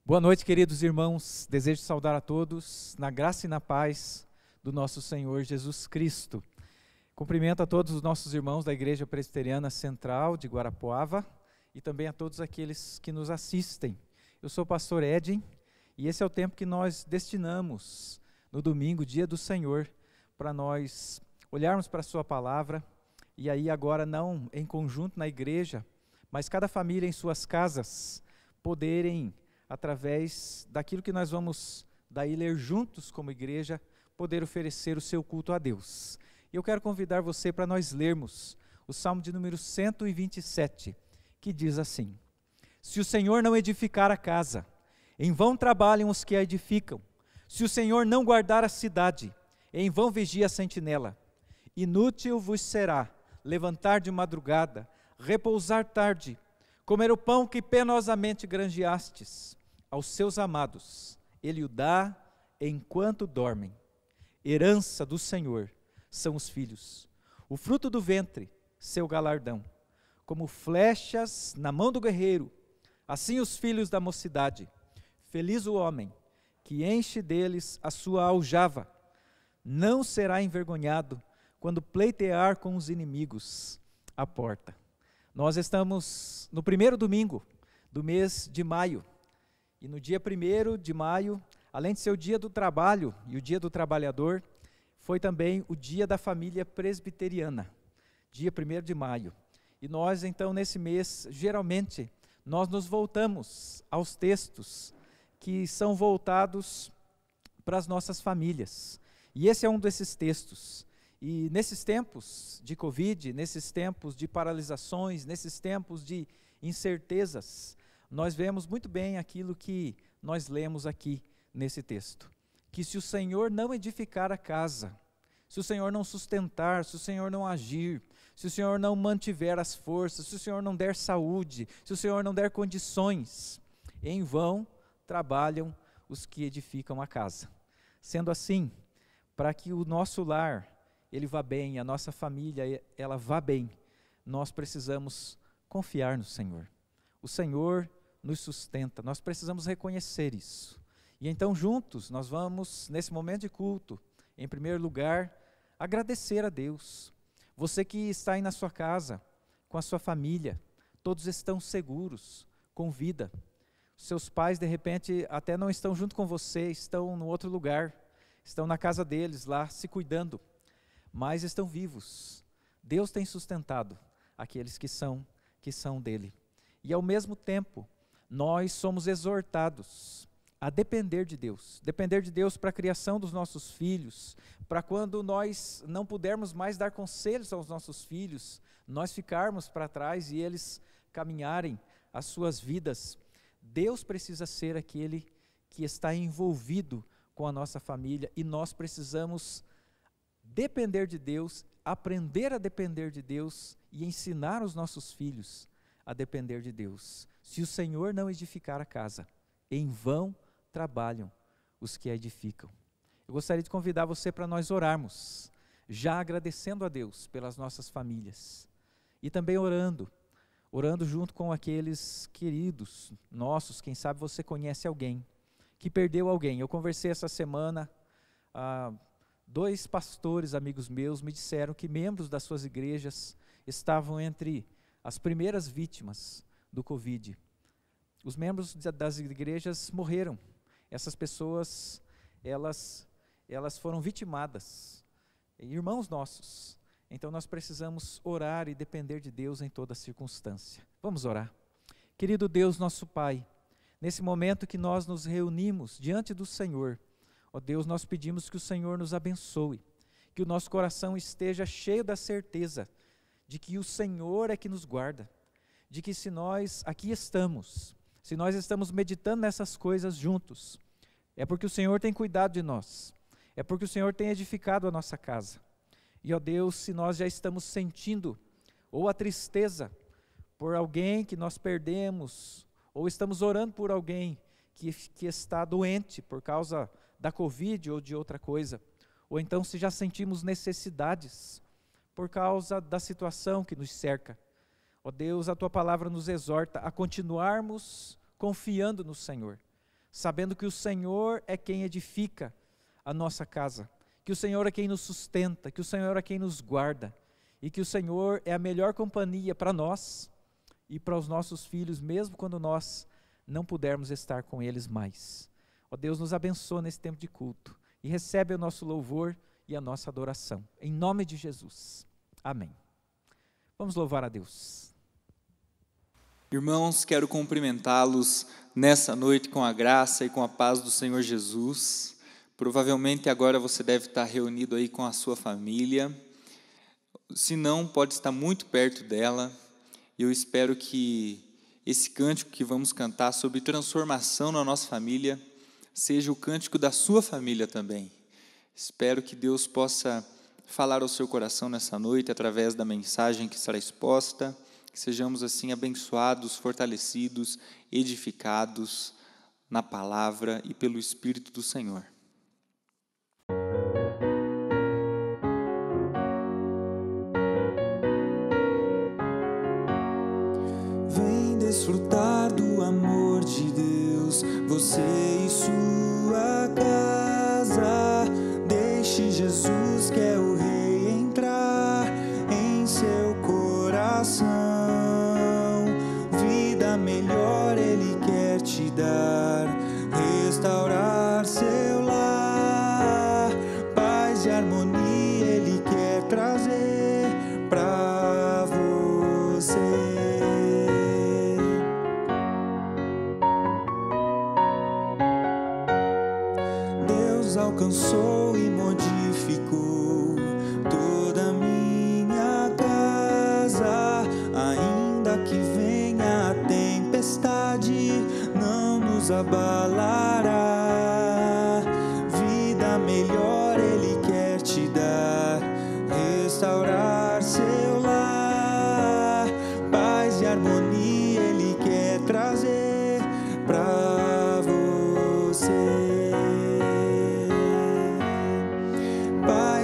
Boa noite, queridos irmãos. Desejo saudar a todos na graça e na paz do nosso Senhor Jesus Cristo. Cumprimento a todos os nossos irmãos da Igreja Presbiteriana Central de Guarapuava e também a todos aqueles que nos assistem. Eu sou o pastor Edin e esse é o tempo que nós destinamos no domingo, dia do Senhor, para nós olharmos para a sua palavra e aí agora não em conjunto na igreja, mas cada família em suas casas poderem, através daquilo que nós vamos daí ler juntos como igreja, poder oferecer o seu culto a Deus. E eu quero convidar você para nós lermos o Salmo de número 127, que diz assim: Se o Senhor não edificar a casa, em vão trabalham os que a edificam. Se o Senhor não guardar a cidade, em vão vigia a sentinela. Inútil vos será levantar de madrugada, repousar tarde, comer o pão que penosamente granjeastes. Aos seus amados ele o dá enquanto dormem. Herança do Senhor são os filhos, o fruto do ventre, seu galardão. Como flechas na mão do guerreiro, assim os filhos da mocidade. Feliz o homem que enche deles a sua aljava. Não será envergonhado quando pleitear com os inimigos à porta. Nós estamos no primeiro domingo do mês de maio. E no dia 1º de maio, além de ser o dia do trabalho e o dia do trabalhador, foi também o dia da família presbiteriana, dia 1º de maio. E nós, então, nesse mês, geralmente, nós nos voltamos aos textos que são voltados para as nossas famílias. E esse é um desses textos. E nesses tempos de Covid, nesses tempos de paralisações, nesses tempos de incertezas, nós vemos muito bem aquilo que nós lemos aqui nesse texto. Que se o Senhor não edificar a casa, se o Senhor não sustentar, se o Senhor não agir, se o Senhor não mantiver as forças, se o Senhor não der saúde, se o Senhor não der condições, em vão trabalham os que edificam a casa. Sendo assim, para que o nosso lar, ele vá bem, a nossa família, ela vá bem, nós precisamos confiar no Senhor. O Senhor nos sustenta, nós precisamos reconhecer isso. E então juntos nós vamos, nesse momento de culto, em primeiro lugar, agradecer a Deus. Você que está aí na sua casa, com a sua família, todos estão seguros, com vida. Seus pais de repente até não estão junto com você, estão no outro lugar, estão na casa deles lá, se cuidando, mas estão vivos. Deus tem sustentado aqueles que são dele. E ao mesmo tempo, nós somos exortados a depender de Deus para a criação dos nossos filhos, para quando nós não pudermos mais dar conselhos aos nossos filhos, nós ficarmos para trás e eles caminharem as suas vidas. Deus precisa ser aquele que está envolvido com a nossa família e nós precisamos depender de Deus, aprender a depender de Deus e ensinar os nossos filhos a depender de Deus. Se o Senhor não edificar a casa, em vão trabalham os que a edificam. Eu gostaria de convidar você para nós orarmos, já agradecendo a Deus pelas nossas famílias e também orando junto com aqueles queridos nossos. Quem sabe você conhece alguém que perdeu alguém. Eu conversei essa semana, 2 pastores amigos meus me disseram que membros das suas igrejas estavam entre as primeiras vítimas do Covid. Os membros das igrejas morreram. Essas pessoas, elas foram vitimadas. Irmãos nossos. Então nós precisamos orar e depender de Deus em toda circunstância. Vamos orar. Querido Deus, nosso Pai, nesse momento que nós nos reunimos diante do Senhor, ó Deus, nós pedimos que o Senhor nos abençoe, que o nosso coração esteja cheio da certeza de que o Senhor é que nos guarda, de que se nós aqui estamos, se nós estamos meditando nessas coisas juntos, é porque o Senhor tem cuidado de nós, é porque o Senhor tem edificado a nossa casa. E ó Deus, se nós já estamos sentindo ou a tristeza por alguém que nós perdemos, ou estamos orando por alguém que está doente por causa da Covid ou de outra coisa, ou então se já sentimos necessidades por causa da situação que nos cerca, ó Deus, a Tua palavra nos exorta a continuarmos confiando no Senhor, sabendo que o Senhor é quem edifica a nossa casa, que o Senhor é quem nos sustenta, que o Senhor é quem nos guarda, e que o Senhor é a melhor companhia para nós e para os nossos filhos, mesmo quando nós não pudermos estar com eles mais. Ó Deus, nos abençoa nesse tempo de culto e recebe o nosso louvor e a nossa adoração. Em nome de Jesus. Amém. Vamos louvar a Deus. Irmãos, quero cumprimentá-los nessa noite com a graça e com a paz do Senhor Jesus. Provavelmente agora você deve estar reunido aí com a sua família. Se não, pode estar muito perto dela. Eu espero que esse cântico que vamos cantar sobre transformação na nossa família seja o cântico da sua família também. Espero que Deus possa falar ao seu coração nessa noite através da mensagem que será exposta, que sejamos assim abençoados, fortalecidos, edificados na palavra e pelo Espírito do Senhor. Vem desfrutar do amor de Deus, você e sua casa. Deixe Jesus, que é o Rei, entrar em seu coração. Vida melhor Ele quer te dar, restaurar seu lar. Paz e harmonia Ele quer trazer pra você. Alcançou e modificou toda a minha casa. Ainda que venha a tempestade, não nos abalará. Vida melhor Ele quer te dar, restaurar seu lar. Paz e harmonia Ele quer trazer pra você.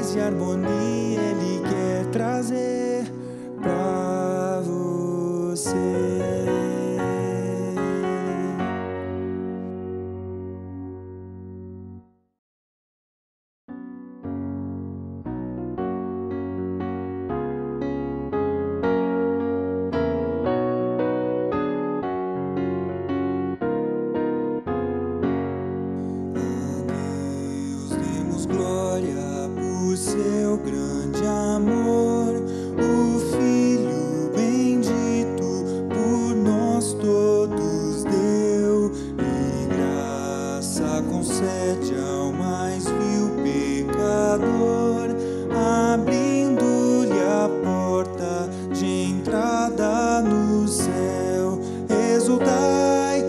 E harmonia Ele quer trazer pra você. A Deus demos glória por seu grande amor, o Filho bendito por nós todos deu, e graça concede ao mais vil pecador, abrindo-lhe a porta de entrada no céu. Exultai,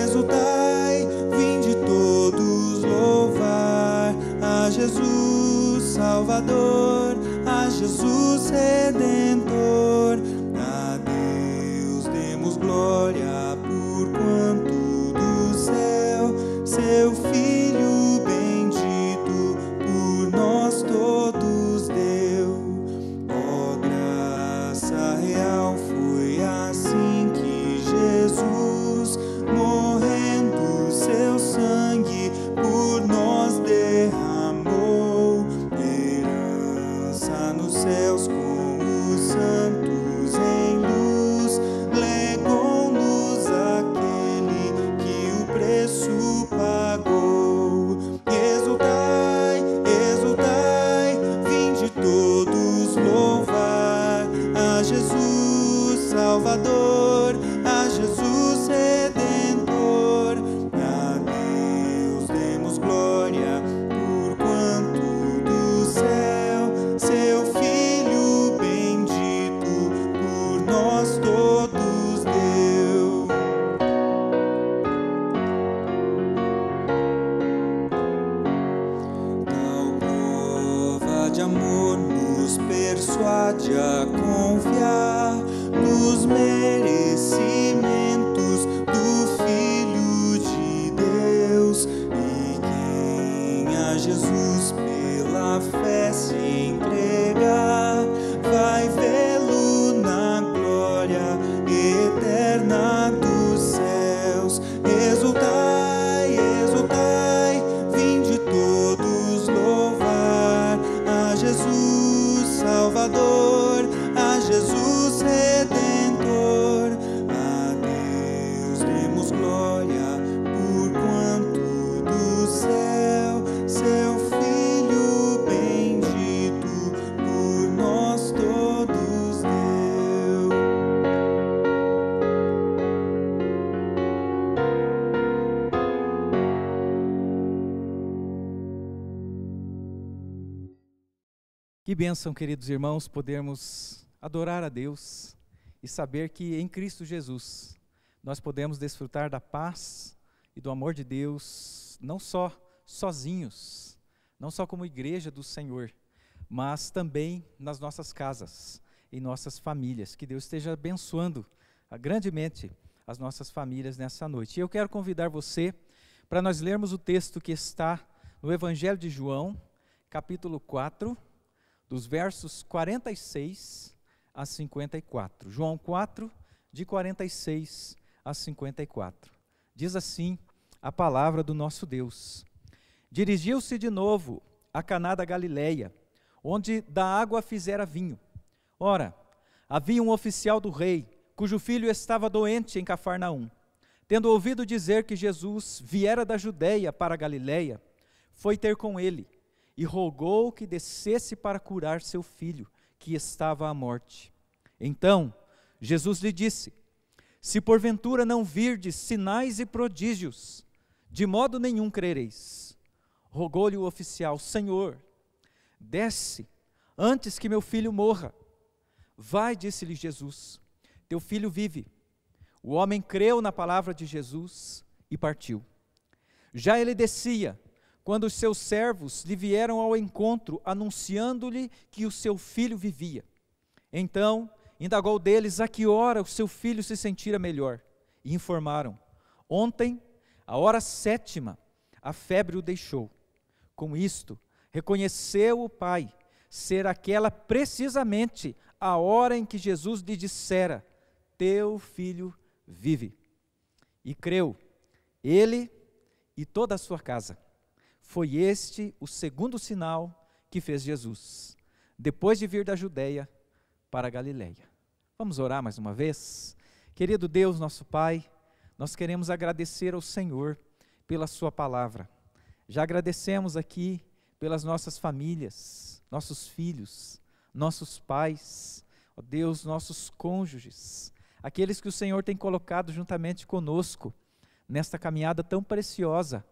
exultai, vinde todos louvar a Jesus Salvador, a Jesus Redentor. A Deus demos glória por quanto do céu seu Filho bendito por nós todos deu. Ó graça real, foi assim que Jesus, morrendo seu sangue por nós derramou. Nos céus com os santos em luz, legou-nos aquele que o preço pagou. Exultai, exultai, vinde todos louvar a Jesus Salvador, a Jesus Redentor. A Deus demos glória por quanto do céu seu Filho bendito por nós todos deu. Tal prova de amor nos persuade a confiar nos merecimentos do Filho de Deus. E quem a Jesus pela fé se entregar, vai vê-lo na glória eterna dos céus. Exultai, Que bênção, queridos irmãos, podermos adorar a Deus e saber que em Cristo Jesus nós podemos desfrutar da paz e do amor de Deus, não só sozinhos, não só como igreja do Senhor, mas também nas nossas casas, em nossas famílias. Que Deus esteja abençoando grandemente as nossas famílias nessa noite. E eu quero convidar você para nós lermos o texto que está no Evangelho de João, capítulo 4, dos versos 46 a 54. João 4, de 46 a 54. Diz assim a palavra do nosso Deus. Dirigiu-se de novo a Caná da Galileia, onde da água fizera vinho. Ora, havia um oficial do rei, cujo filho estava doente em Cafarnaum. Tendo ouvido dizer que Jesus viera da Judeia para a Galileia, foi ter com ele, e rogou que descesse para curar seu filho, que estava à morte. Então, Jesus lhe disse: se porventura não virdes sinais e prodígios, de modo nenhum crereis. Rogou-lhe o oficial: Senhor, desce, antes que meu filho morra. Vai, disse-lhe Jesus, teu filho vive. O homem creu na palavra de Jesus e partiu. Já ele descia, quando os seus servos lhe vieram ao encontro, anunciando-lhe que o seu filho vivia. Então, indagou deles a que hora o seu filho se sentira melhor. E informaram: ontem, à hora 7ª, a febre o deixou. Com isto, reconheceu o pai ser aquela precisamente a hora em que Jesus lhe dissera: teu filho vive. E creu, ele e toda a sua casa. Foi este o segundo sinal que fez Jesus, depois de vir da Judeia para a Galileia. Vamos orar mais uma vez? Querido Deus, nosso Pai, nós queremos agradecer ao Senhor pela sua palavra. Já agradecemos aqui pelas nossas famílias, nossos filhos, nossos pais, ó Deus, nossos cônjuges, aqueles que o Senhor tem colocado juntamente conosco nesta caminhada tão preciosa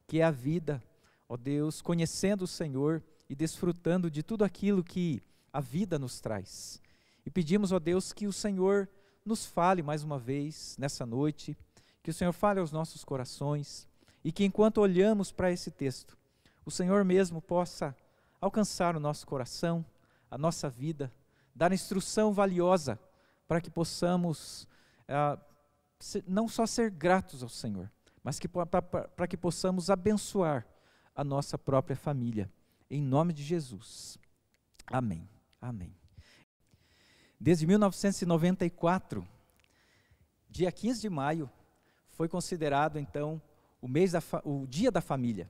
que é a vida. Ó Deus, conhecendo o Senhor e desfrutando de tudo aquilo que a vida nos traz. E pedimos, ó Deus, que o Senhor nos fale mais uma vez nessa noite, que o Senhor fale aos nossos corações e que enquanto olhamos para esse texto, o Senhor mesmo possa alcançar o nosso coração, a nossa vida, dar instrução valiosa para que possamos não só ser gratos ao Senhor, mas para que possamos abençoar a nossa própria família, em nome de Jesus. Amém. Amém. Desde 1994, dia 15 de maio, foi considerado então o Dia da Família.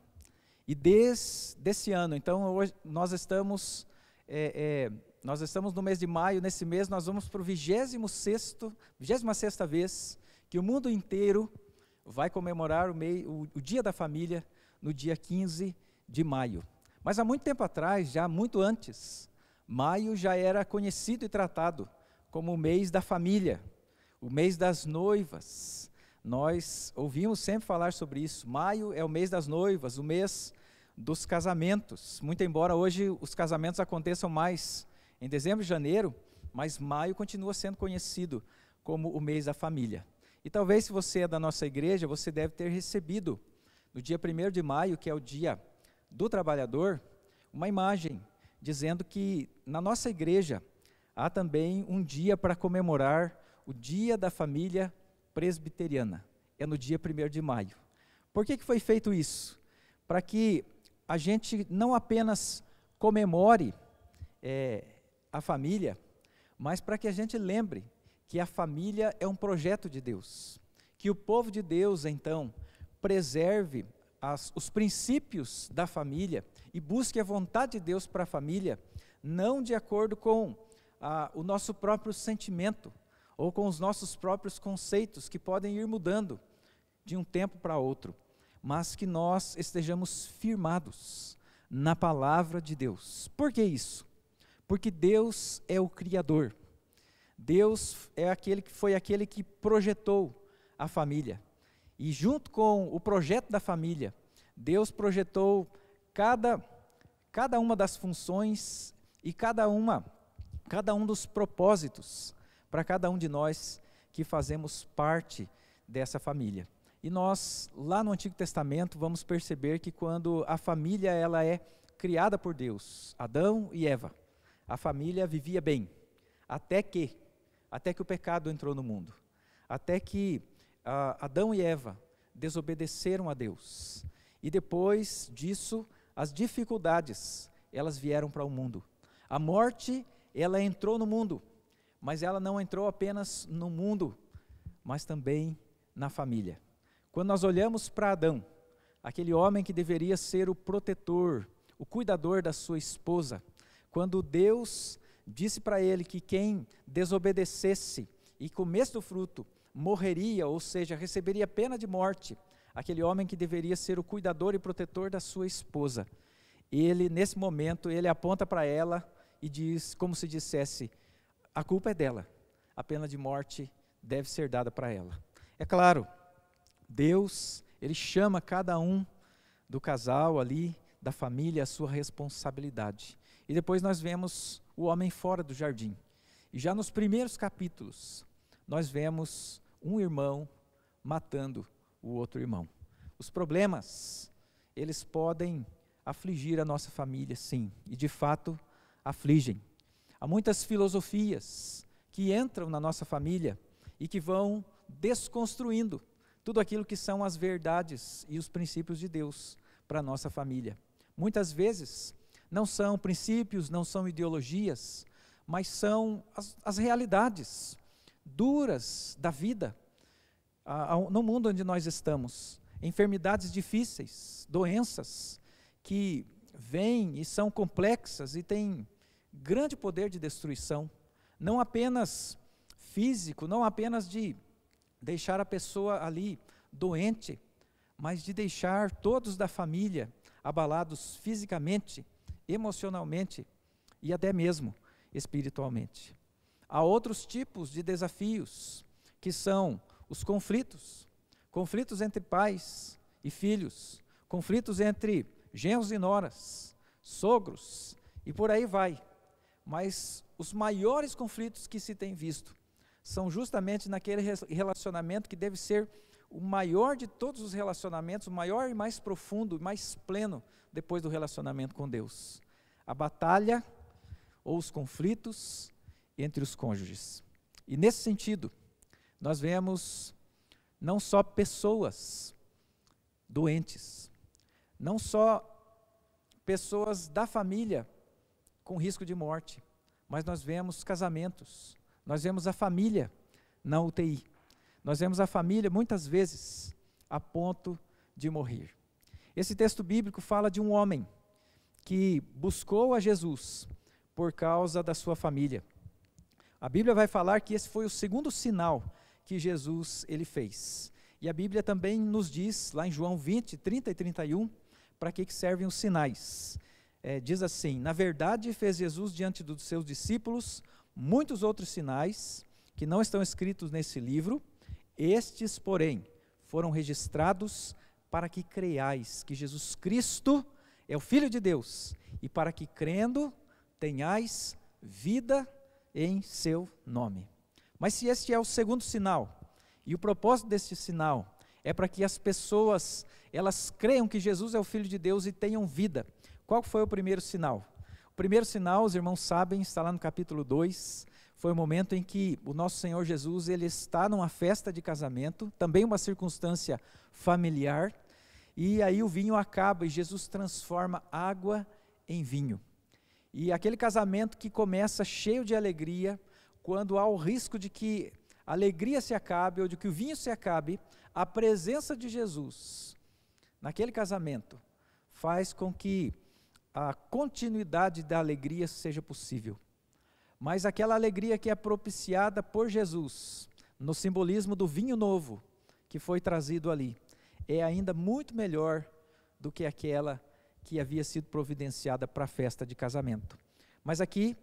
E desde esse ano, então hoje nós estamos no mês de maio. Nesse mês nós vamos para o 26ª vez que o mundo inteiro vai comemorar o Dia da Família, no dia 15 de maio. Mas há muito tempo atrás, já muito antes, maio já era conhecido e tratado como o mês da família, o mês das noivas. Nós ouvimos sempre falar sobre isso. Maio é o mês das noivas, o mês dos casamentos. Muito embora hoje os casamentos aconteçam mais em dezembro e janeiro, mas maio continua sendo conhecido como o mês da família. E talvez, se você é da nossa igreja, você deve ter recebido no dia 1º de maio, que é o dia do trabalhador, uma imagem dizendo que na nossa igreja há também um dia para comemorar o Dia da Família Presbiteriana. É no dia 1º de maio. Por que foi feito isso? Para que a gente não apenas comemore a família, mas para que a gente lembre que a família é um projeto de Deus, que o povo de Deus, então, preserve os princípios da família e busque a vontade de Deus para a família, não de acordo com o nosso próprio sentimento ou com os nossos próprios conceitos, que podem ir mudando de um tempo para outro, mas que nós estejamos firmados na palavra de Deus. Por que isso? Porque Deus é o Criador. Deus foi aquele que projetou a família. E junto com o projeto da família, Deus projetou cada uma das funções e cada um dos propósitos para cada um de nós que fazemos parte dessa família. E nós, lá no Antigo Testamento, vamos perceber que quando a família ela é criada por Deus, Adão e Eva, a família vivia bem, até que o pecado entrou no mundo, até que Adão e Eva desobedeceram a Deus. E depois disso, as dificuldades, elas vieram para o mundo. A morte, ela entrou no mundo, mas ela não entrou apenas no mundo, mas também na família. Quando nós olhamos para Adão, aquele homem que deveria ser o protetor, o cuidador da sua esposa, quando Deus disse para ele que quem desobedecesse e comesse do fruto morreria, ou seja, receberia pena de morte, aquele homem que deveria ser o cuidador e protetor da sua esposa, ele, nesse momento, ele aponta para ela e diz, como se dissesse, a culpa é dela, a pena de morte deve ser dada para ela. É claro, Deus, ele chama cada um do casal ali, da família, a sua responsabilidade. E depois nós vemos o homem fora do jardim. E já nos primeiros capítulos, nós vemos um irmão matando o outro irmão. Os problemas, eles podem afligir a nossa família, sim, e de fato afligem. Há muitas filosofias que entram na nossa família e que vão desconstruindo tudo aquilo que são as verdades e os princípios de Deus para a nossa família. Muitas vezes não são princípios, não são ideologias, mas são as realidades duras da vida no mundo onde nós estamos. Enfermidades difíceis, doenças que vêm e são complexas e têm grande poder de destruição, não apenas físico, não apenas de deixar a pessoa ali doente, mas de deixar todos da família abalados fisicamente, emocionalmente e até mesmo espiritualmente. Há outros tipos de desafios, que são os conflitos entre pais e filhos, conflitos entre genros e noras, sogros, e por aí vai. Mas os maiores conflitos que se tem visto são justamente naquele relacionamento que deve ser o maior de todos os relacionamentos, o maior e mais profundo, mais pleno, depois do relacionamento com Deus. A batalha ou os conflitos entre os cônjuges. E nesse sentido, nós vemos não só pessoas doentes, não só pessoas da família com risco de morte, mas nós vemos casamentos, nós vemos a família na UTI, nós vemos a família muitas vezes a ponto de morrer. Esse texto bíblico fala de um homem que buscou a Jesus por causa da sua família. A Bíblia vai falar que esse foi o segundo sinal que Jesus ele fez. E a Bíblia também nos diz, lá em João 20, 30 e 31, para que servem os sinais. Diz assim, na verdade fez Jesus diante dos seus discípulos muitos outros sinais que não estão escritos nesse livro, estes, porém, foram registrados para que creiais que Jesus Cristo é o Filho de Deus, e para que crendo tenhais vida em seu nome. Mas se este é o segundo sinal, e o propósito deste sinal é para que as pessoas, elas creiam que Jesus é o Filho de Deus e tenham vida, qual foi o primeiro sinal? O primeiro sinal, os irmãos sabem, está lá no capítulo 2, foi o momento em que o nosso Senhor Jesus, ele está numa festa de casamento, também uma circunstância familiar, e aí o vinho acaba e Jesus transforma água em vinho. E aquele casamento que começa cheio de alegria, quando há o risco de que a alegria se acabe ou de que o vinho se acabe, a presença de Jesus naquele casamento faz com que a continuidade da alegria seja possível. Mas aquela alegria que é propiciada por Jesus, no simbolismo do vinho novo que foi trazido ali, é ainda muito melhor do que aquela que havia sido providenciada para a festa de casamento. Mas aqui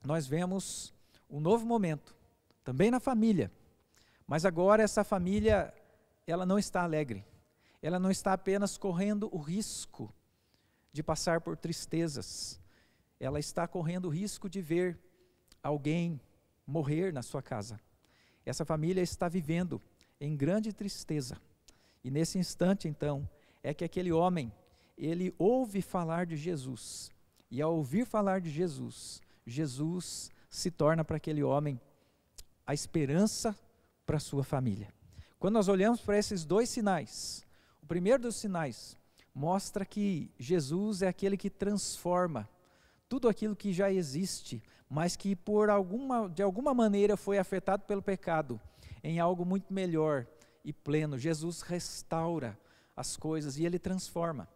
nós vemos um novo momento, também na família, mas agora essa família, ela não está alegre, ela não está apenas correndo o risco de passar por tristezas, ela está correndo o risco de ver alguém morrer na sua casa. Essa família está vivendo em grande tristeza. E nesse instante, então, é que aquele homem, ele ouve falar de Jesus. E ao ouvir falar de Jesus, Jesus se torna para aquele homem a esperança para a sua família. Quando nós olhamos para esses dois sinais, o primeiro dos sinais mostra que Jesus é aquele que transforma tudo aquilo que já existe, mas que de alguma maneira foi afetado pelo pecado, em algo muito melhor e pleno. Jesus restaura as coisas e ele transforma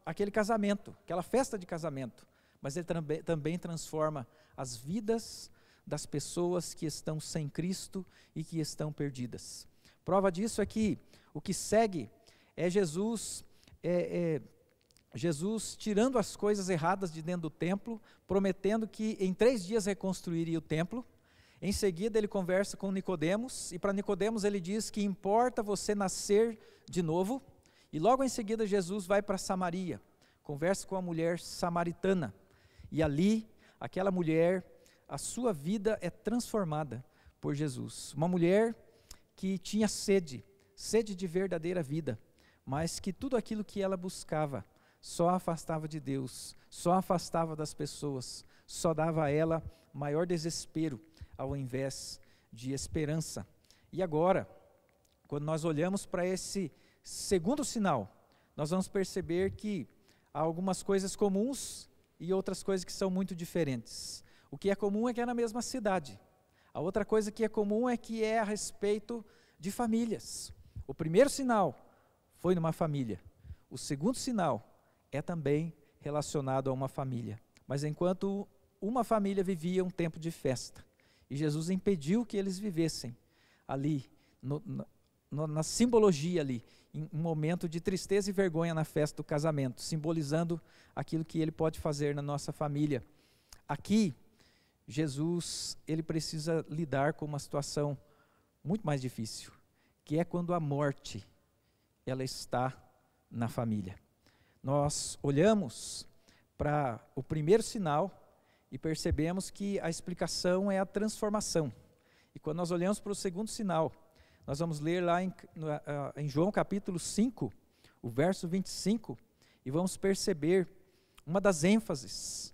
aquele casamento, aquela festa de casamento, mas ele também transforma as vidas das pessoas que estão sem Cristo e que estão perdidas. Prova disso é que o que segue é Jesus tirando as coisas erradas de dentro do templo, prometendo que em 3 dias reconstruiria o templo. Em seguida ele conversa com Nicodemos, e para Nicodemos ele diz que importa você nascer de novo. E logo em seguida Jesus vai para Samaria, conversa com a mulher samaritana, e ali, aquela mulher, a sua vida é transformada por Jesus. Uma mulher que tinha sede de verdadeira vida, mas que tudo aquilo que ela buscava só a afastava de Deus, só a afastava das pessoas, só dava a ela maior desespero ao invés de esperança. E agora, quando nós olhamos para esse segundo sinal, nós vamos perceber que há algumas coisas comuns e outras coisas que são muito diferentes. O que é comum é que é na mesma cidade. A outra coisa que é comum é que é a respeito de famílias. O primeiro sinal foi numa família. O segundo sinal é também relacionado a uma família. Mas enquanto uma família vivia um tempo de festa, e Jesus impediu que eles vivessem ali, na simbologia ali, em um momento de tristeza e vergonha na festa do casamento, simbolizando aquilo que ele pode fazer na nossa família. Aqui, Jesus, ele precisa lidar com uma situação muito mais difícil, que é quando a morte, ela está na família. Nós olhamos para o primeiro sinal e percebemos que a explicação é a transformação. E quando nós olhamos para o segundo sinal, nós vamos ler lá em João capítulo 5, o verso 25, e vamos perceber uma das ênfases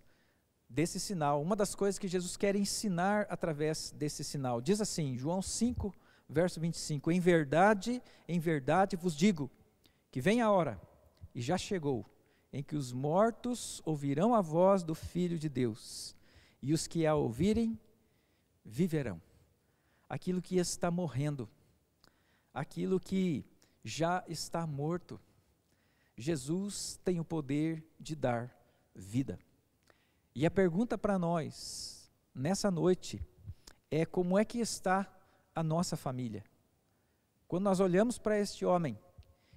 desse sinal, uma das coisas que Jesus quer ensinar através desse sinal. Diz assim, João 5, verso 25, em verdade vos digo, que vem a hora, e já chegou, em que os mortos ouvirão a voz do Filho de Deus, e os que a ouvirem, viverão. Aquilo que está morrendo, aquilo que já está morto, Jesus tem o poder de dar vida. E a pergunta para nós, nessa noite, é como é que está a nossa família? Quando nós olhamos para este homem,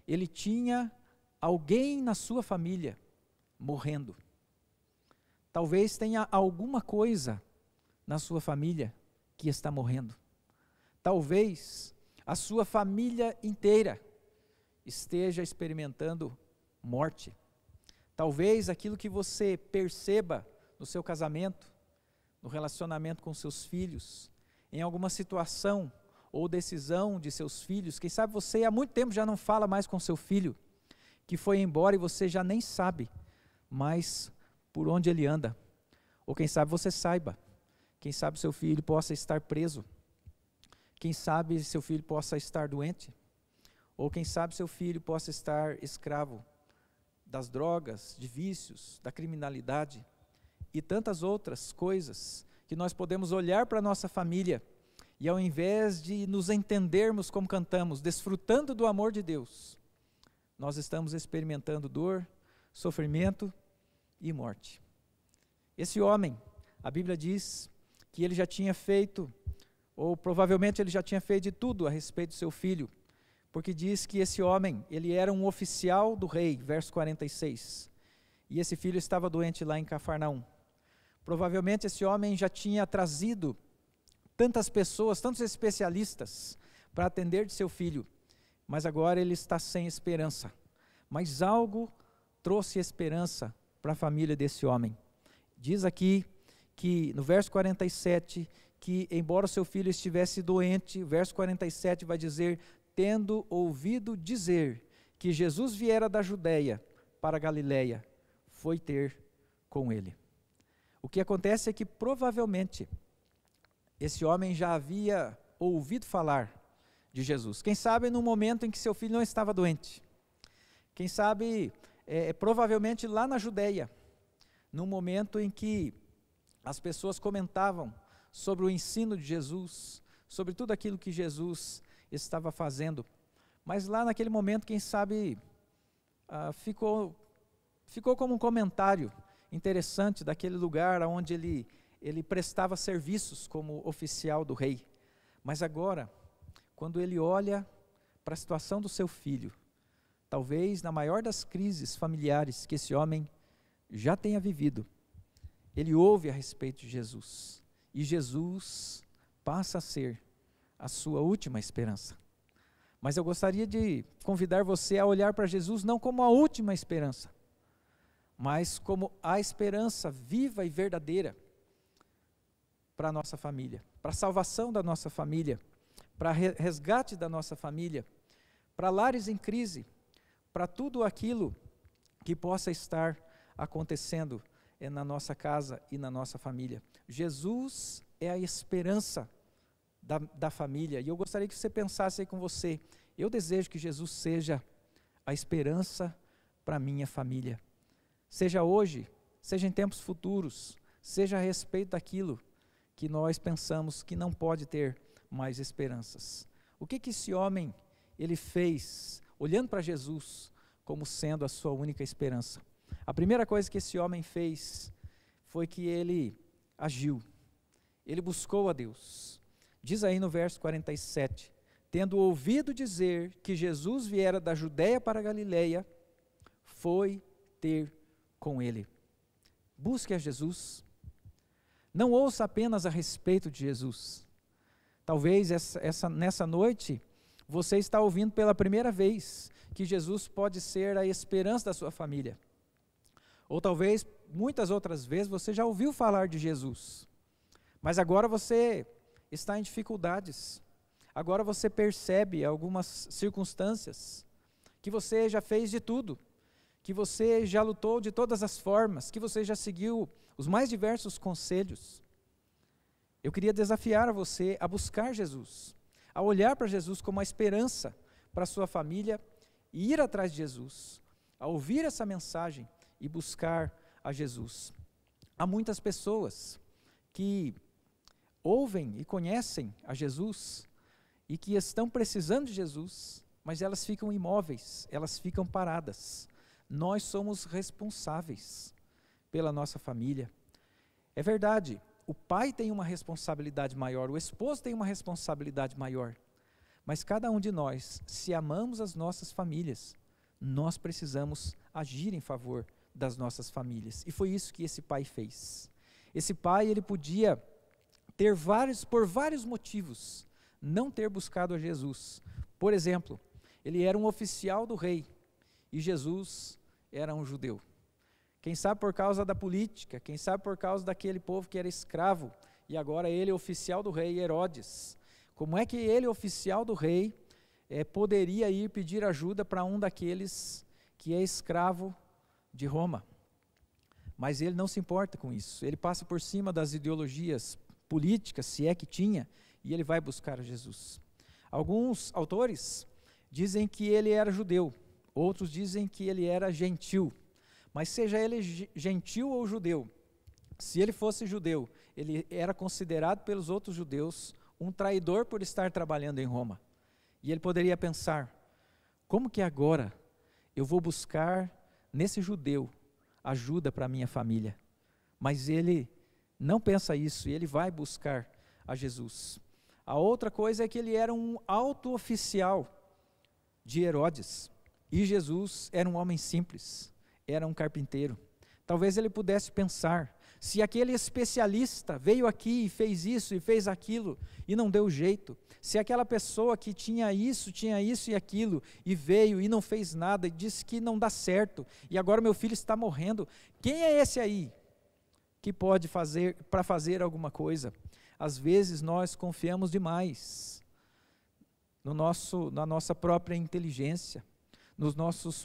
ele tinha alguém na sua família morrendo. Talvez tenha alguma coisa na sua família que está morrendo. Talvez a sua família inteira esteja experimentando morte. Talvez aquilo que você perceba no seu casamento, no relacionamento com seus filhos, em alguma situação ou decisão de seus filhos, quem sabe você há muito tempo já não fala mais com seu filho, que foi embora e você já nem sabe mais por onde ele anda. Ou quem sabe você saiba, quem sabe seu filho possa estar preso, quem sabe seu filho possa estar doente, ou quem sabe seu filho possa estar escravo das drogas, de vícios, da criminalidade e tantas outras coisas que nós podemos olhar para a nossa família e ao invés de nos entendermos como cantamos, desfrutando do amor de Deus, nós estamos experimentando dor, sofrimento e morte. Esse homem, a Bíblia diz que ele já tinha feito, ou provavelmente ele já tinha feito de tudo a respeito do seu filho, porque diz que esse homem, ele era um oficial do rei, verso 46, e esse filho estava doente lá em Cafarnaum. Provavelmente esse homem já tinha trazido tantas pessoas, tantos especialistas para atender de seu filho, mas agora ele está sem esperança. Mas algo trouxe esperança para a família desse homem. Diz aqui que no verso 47, que embora o seu filho estivesse doente, o verso 47 vai dizer, tendo ouvido dizer que Jesus viera da Judeia para a Galileia, foi ter com ele. O que acontece é que provavelmente esse homem já havia ouvido falar de Jesus. Quem sabe no momento em que seu filho não estava doente. Quem sabe, provavelmente lá na Judeia, no momento em que as pessoas comentavam sobre o ensino de Jesus, sobre tudo aquilo que Jesus estava fazendo. Mas lá naquele momento, quem sabe, ficou como um comentário interessante daquele lugar onde ele prestava serviços como oficial do rei. Mas agora, quando ele olha para a situação do seu filho, talvez na maior das crises familiares que esse homem já tenha vivido, ele ouve a respeito de Jesus, e Jesus passa a ser a sua última esperança. Mas eu gostaria de convidar você a olhar para Jesus não como a última esperança, mas como a esperança viva e verdadeira para a nossa família, para a salvação da nossa família, para resgate da nossa família, para lares em crise, para tudo aquilo que possa estar acontecendo na nossa casa e na nossa família. Jesus é a esperança da família, e eu gostaria que você pensasse aí com você, eu desejo que Jesus seja a esperança para a minha família, seja hoje, seja em tempos futuros, seja a respeito daquilo que nós pensamos que não pode ter mais esperanças. O que esse homem, ele fez, olhando para Jesus como sendo a sua única esperança? A primeira coisa que esse homem fez foi que ele agiu, ele buscou a Deus. Diz aí no verso 47, tendo ouvido dizer que Jesus viera da Judeia para a Galileia, foi ter com ele. Busque a Jesus, não ouça apenas a respeito de Jesus. Talvez nessa noite, você está ouvindo pela primeira vez que Jesus pode ser a esperança da sua família. Ou talvez, muitas outras vezes, você já ouviu falar de Jesus, mas agora você está em dificuldades, agora você percebe algumas circunstâncias, que você já fez de tudo, que você já lutou de todas as formas, que você já seguiu os mais diversos conselhos. Eu queria desafiar a você a buscar Jesus, a olhar para Jesus como a esperança para a sua família e ir atrás de Jesus, a ouvir essa mensagem e buscar a Jesus. Há muitas pessoas que ouvem e conhecem a Jesus e que estão precisando de Jesus, mas elas ficam imóveis, elas ficam paradas. Nós somos responsáveis pela nossa família. É verdade, o pai tem uma responsabilidade maior, o esposo tem uma responsabilidade maior, mas cada um de nós, se amamos as nossas famílias, nós precisamos agir em favor das nossas famílias. E foi isso que esse pai fez. Esse pai, ele podia ter por vários motivos, não ter buscado a Jesus. Por exemplo, ele era um oficial do rei e Jesus era um judeu. Quem sabe por causa da política, quem sabe por causa daquele povo que era escravo, e agora ele é oficial do rei Herodes. Como é que ele, oficial do rei, poderia ir pedir ajuda para um daqueles que é escravo de Roma? Mas ele não se importa com isso, ele passa por cima das ideologias políticas, se é que tinha, e ele vai buscar a Jesus. Alguns autores dizem que ele era judeu, outros dizem que ele era gentil, mas seja ele gentil ou judeu, se ele fosse judeu, ele era considerado pelos outros judeus um traidor por estar trabalhando em Roma. E ele poderia pensar, como que agora eu vou buscar nesse judeu ajuda para a minha família? Mas ele não pensa isso, e ele vai buscar a Jesus. A outra coisa é que ele era um alto oficial de Herodes, e Jesus era um homem simples, era um carpinteiro. Talvez ele pudesse pensar, se aquele especialista veio aqui e fez isso e fez aquilo e não deu jeito, se aquela pessoa que tinha isso e aquilo e veio e não fez nada e disse que não dá certo e agora meu filho está morrendo, quem é esse aí que pode fazer para fazer alguma coisa. Às vezes nós confiamos demais na nossa própria inteligência, nos nossos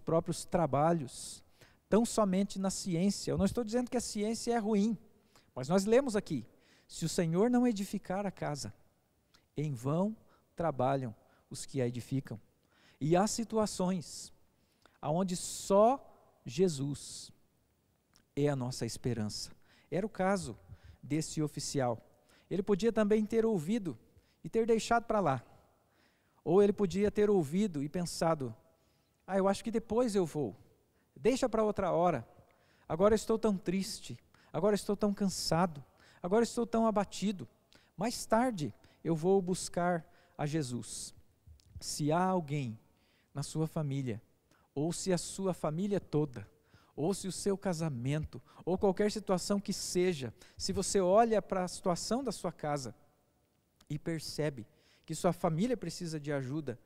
próprios trabalhos, tão somente na ciência. Eu não estou dizendo que a ciência é ruim, mas nós lemos aqui: se o Senhor não edificar a casa, em vão trabalham os que a edificam. E há situações onde só Jesus é a nossa esperança. Era o caso desse oficial. Ele podia também ter ouvido e ter deixado para lá. Ou ele podia ter ouvido e pensado: eu acho que depois eu vou. Deixa para outra hora. Agora estou tão triste. Agora estou tão cansado. Agora estou tão abatido. Mais tarde eu vou buscar a Jesus. Se há alguém na sua família, ou se a sua família toda, ou se o seu casamento, ou qualquer situação que seja, se você olha para a situação da sua casa e percebe que sua família precisa de ajuda,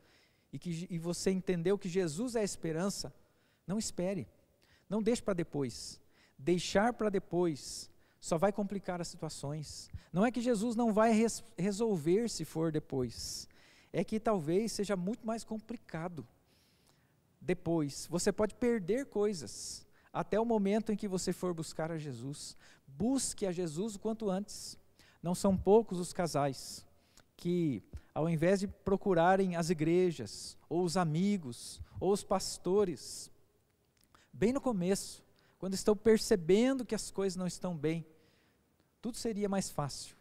e você entendeu que Jesus é a esperança, não espere, não deixe para depois. Deixar para depois só vai complicar as situações. Não é que Jesus não vai resolver se for depois, é que talvez seja muito mais complicado. Depois, você pode perder coisas, até o momento em que você for buscar a Jesus. Busque a Jesus o quanto antes. Não são poucos os casais que, ao invés de procurarem as igrejas, ou os amigos, ou os pastores, bem no começo, quando estão percebendo que as coisas não estão bem, tudo seria mais fácil,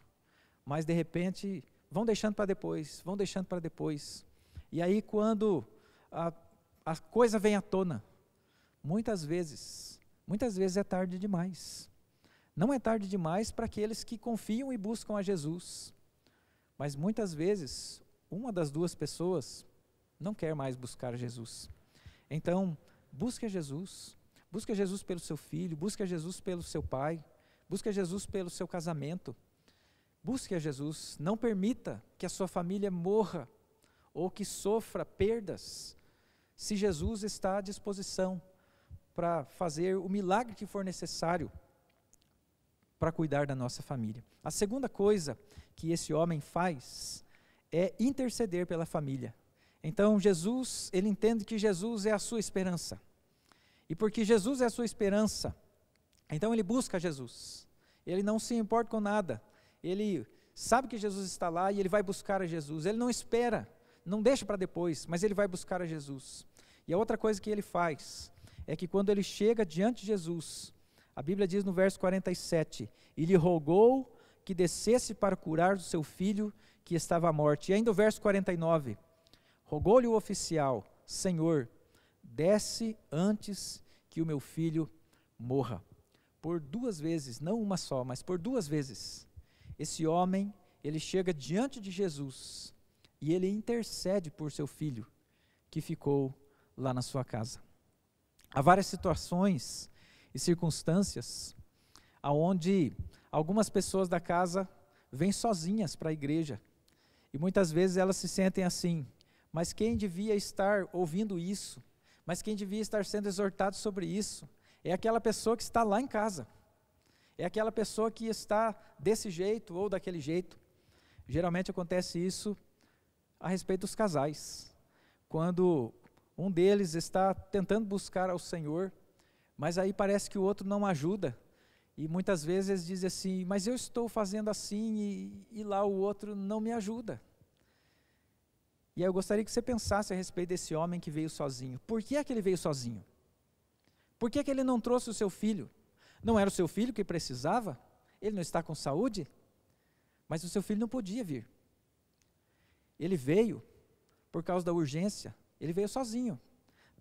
mas de repente vão deixando para depois, e aí quando a coisa vem à tona, muitas vezes é tarde demais. Não é tarde demais para aqueles que confiam e buscam a Jesus, mas muitas vezes uma das duas pessoas não quer mais buscar a Jesus. Então, busque a Jesus pelo seu filho, busque a Jesus pelo seu pai, busque a Jesus pelo seu casamento, busque a Jesus. Não permita que a sua família morra ou que sofra perdas, se Jesus está à disposição para fazer o milagre que for necessário para cuidar da nossa família. A segunda coisa que esse homem faz é interceder pela família. Então Jesus, ele entende que Jesus é a sua esperança. E porque Jesus é a sua esperança, então ele busca Jesus. Ele não se importa com nada. Ele sabe que Jesus está lá e ele vai buscar a Jesus. Ele não espera, não deixa para depois, mas ele vai buscar a Jesus. E a outra coisa que ele faz é que quando ele chega diante de Jesus, a Bíblia diz no verso 47, e lhe rogou que descesse para curar o seu filho que estava à morte. E ainda o verso 49, rogou-lhe o oficial: Senhor, desce antes que o meu filho morra. Por duas vezes, não uma só, mas por duas vezes, esse homem, ele chega diante de Jesus e ele intercede por seu filho que ficou lá na sua casa. Há várias situações e circunstâncias onde algumas pessoas da casa vêm sozinhas para a igreja e muitas vezes elas se sentem assim: mas quem devia estar ouvindo isso? Mas quem devia estar sendo exortado sobre isso? É aquela pessoa que está lá em casa, é aquela pessoa que está desse jeito ou daquele jeito. Geralmente acontece isso a respeito dos casais, quando um deles está tentando buscar ao Senhor, mas aí parece que o outro não ajuda, e muitas vezes diz assim: mas eu estou fazendo assim e lá o outro não me ajuda. E aí eu gostaria que você pensasse a respeito desse homem que veio sozinho. Por que é que ele veio sozinho? Por que é que ele não trouxe o seu filho? Não era o seu filho que precisava? Ele não está com saúde? Mas o seu filho não podia vir. Ele veio por causa da urgência, ele veio sozinho.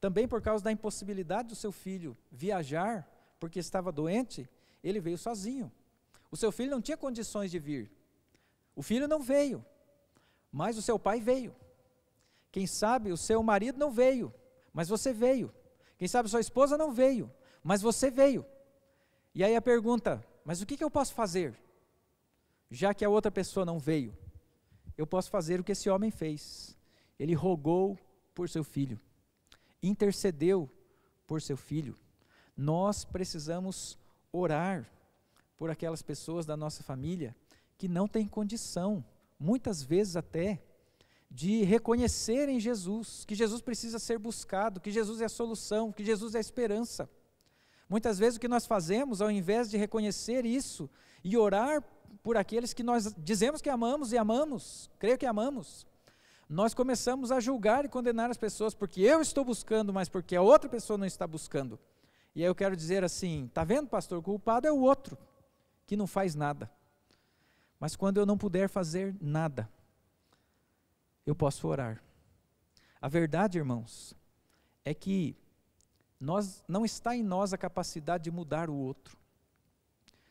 Também por causa da impossibilidade do seu filho viajar, porque estava doente, ele veio sozinho. O seu filho não tinha condições de vir. O filho não veio, mas o seu pai veio. Quem sabe o seu marido não veio, mas você veio. Quem sabe sua esposa não veio, mas você veio. E aí a pergunta: mas o que eu posso fazer? Já que a outra pessoa não veio, eu posso fazer o que esse homem fez. Ele rogou por seu filho, intercedeu por seu filho. Nós precisamos orar por aquelas pessoas da nossa família que não têm condição, muitas vezes até, de reconhecerem Jesus, que Jesus precisa ser buscado, que Jesus é a solução, que Jesus é a esperança. Muitas vezes o que nós fazemos, ao invés de reconhecer isso e orar por aqueles que nós dizemos que amamos e amamos, creio que amamos, nós começamos a julgar e condenar as pessoas, porque eu estou buscando, mas porque a outra pessoa não está buscando. E aí eu quero dizer assim, está vendo, pastor, o culpado é o outro, que não faz nada. Mas quando eu não puder fazer nada, eu posso orar. A verdade, irmãos, é que não está em nós a capacidade de mudar o outro.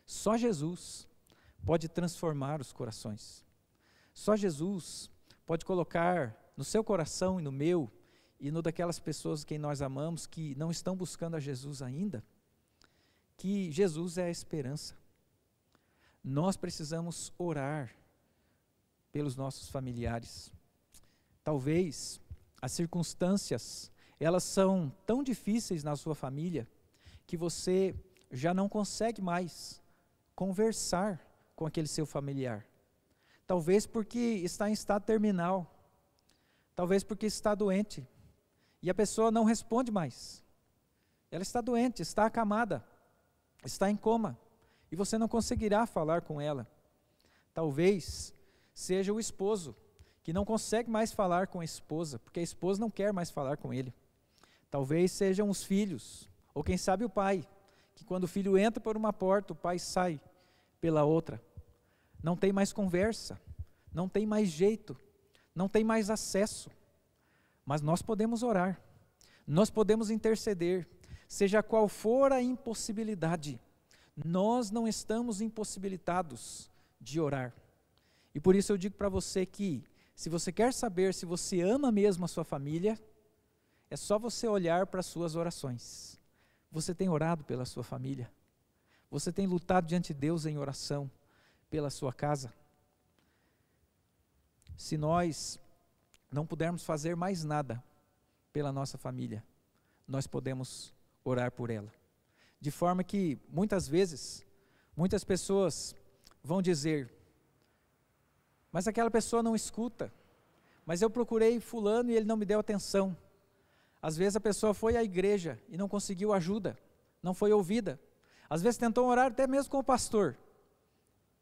Só Jesus pode transformar os corações. Só Jesus pode colocar no seu coração e no meu, e no daquelas pessoas quem nós amamos, que não estão buscando a Jesus ainda, que Jesus é a esperança. Nós precisamos orar pelos nossos familiares. Talvez as circunstâncias, elas são tão difíceis na sua família, que você já não consegue mais conversar com aquele seu familiar. Talvez porque está em estado terminal, talvez porque está doente, e a pessoa não responde mais. Ela está doente, está acamada, está em coma, e você não conseguirá falar com ela. Talvez seja o esposo, que não consegue mais falar com a esposa, porque a esposa não quer mais falar com ele. Talvez sejam os filhos, ou quem sabe o pai, que quando o filho entra por uma porta, o pai sai pela outra. Não tem mais conversa, não tem mais jeito, não tem mais acesso. Mas nós podemos orar, nós podemos interceder, seja qual for a impossibilidade, nós não estamos impossibilitados de orar. E por isso eu digo para você que, se você quer saber se você ama mesmo a sua família, é só você olhar para as suas orações. Você tem orado pela sua família? Você tem lutado diante de Deus em oração pela sua casa? Se nós não pudermos fazer mais nada pela nossa família, nós podemos orar por ela. De forma que, muitas vezes, muitas pessoas vão dizer, mas aquela pessoa não escuta, mas eu procurei fulano e ele não me deu atenção. Às vezes a pessoa foi à igreja e não conseguiu ajuda, não foi ouvida. Às vezes tentou orar até mesmo com o pastor,